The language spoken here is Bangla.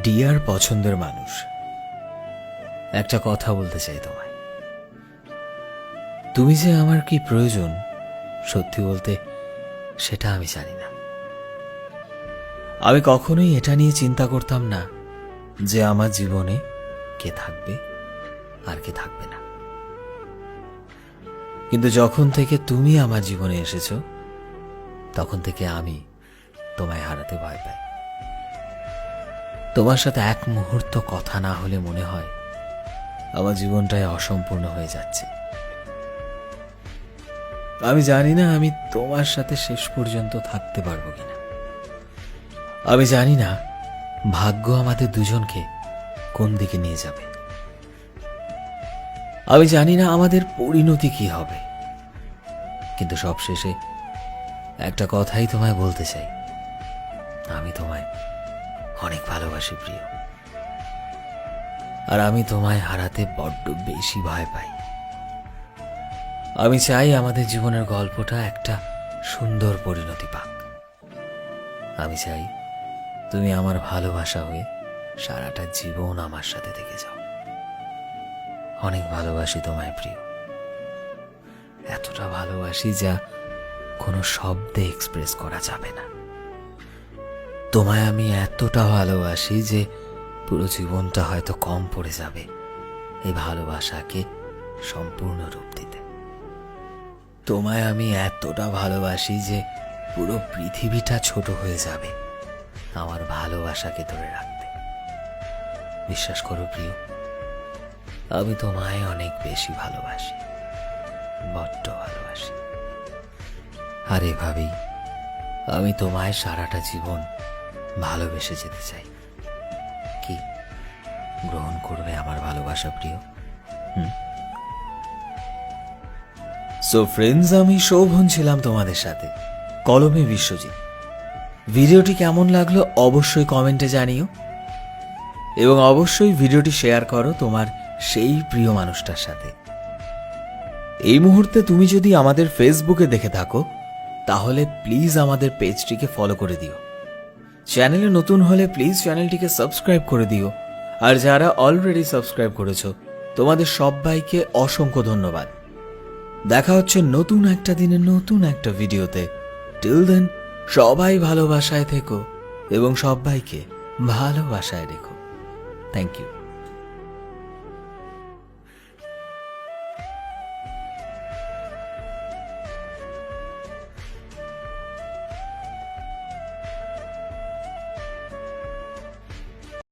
ডিয়ার পছন্দের মানুষ, একটা কথা বলতে চাই তোমায়। তুমি যে আমার কি প্রয়োজন সত্যি বলতে সেটা আমি জানি না। আমি কখনোই এটা নিয়ে চিন্তা করতাম না যে আমার জীবনে কে থাকবে আর কে থাকবে না, কিন্তু যখন থেকে তুমি আমার জীবনে এসেছো তখন থেকে আমি তোমায় হারাতে ভয় পাই। তোমার সাথে এক মুহূর্ত কথা না হলে মনে হয় আমার জীবনটাই অসম্পূর্ণ হয়ে যাচ্ছে। আমি জানি না আমি তোমার সাথে শেষ পর্যন্ত থাকতে পারবো কিনা। আমি জানি না ভাগ্য আমাদের দুজনকে কোন দিকে নিয়ে যাবে। আমি জানি না আমাদের পরিণতি কি হবে, কিন্তু সবশেষে একটা কথাই তোমায় বলতে চাই, আমি তোমায় অনেক ভালোবাসি প্রিয়, আর আমি তোমায় হারাতে বড্ড বেশি ভয় পাই। আমি চাই আমাদের জীবনের গল্পটা একটা সুন্দর পরিণতি পাক। আমি চাই তুমি আমার ভালোবাসা হয়ে সারাটা জীবন আমার সাথে থেকে যাও। অনেক ভালোবাসি তোমায় প্রিয়, এতটা ভালোবাসি যা কোনো শব্দে এক্সপ্রেস করা যাবে না। তোমায় আমি এতটা ভালোবাসি যে পুরো জীবনটা হয়তো কম পড়ে যাবে এই ভালোবাসাকে সম্পূর্ণ রূপ দিতে। তোমায় আমি এতটা ভালোবাসি যে পুরো পৃথিবীটা ছোট হয়ে যাবে আমার ভালোবাসাকে ধরে রাখতে। বিশ্বাস করো প্রিয়, আমি তোমায় অনেক বেশি ভালোবাসি, বড্ড ভালোবাসি। আর এভাবেই আমি তোমায় সারাটা জীবন ভালোবেসে যেতে চাই। কি গ্রহণ করবে আমার ভালোবাসা প্রিয়? সো ফ্রেন্ডস, আমি শোভন ছিলাম তোমাদের সাথে, কলমে বিশ্বজিৎ। ভিডিওটি কেমন লাগলো অবশ্যই কমেন্টে জানিও, এবং অবশ্যই ভিডিওটি শেয়ার করো তোমার সেই প্রিয় মানুষটার সাথে। এই মুহূর্তে তুমি যদি আমাদের ফেসবুকে দেখে থাকো তাহলে প্লিজ আমাদের পেজটিকে ফলো করে দিও। চ্যানেলে নতুন হলে প্লিজ চ্যানেলটিকে সাবস্ক্রাইব করে দিও, আর যারা অলরেডি সাবস্ক্রাইব করেছো তোমাদের সবাইকে অসংখ্য ধন্যবাদ। দেখা হচ্ছে নতুন একটা দিনে নতুন একটা ভিডিওতে। টিল দেন সবাই ভালোবাসায় থেকো এবং সবাইকে ভালোবাসায় রেখো। Thank you.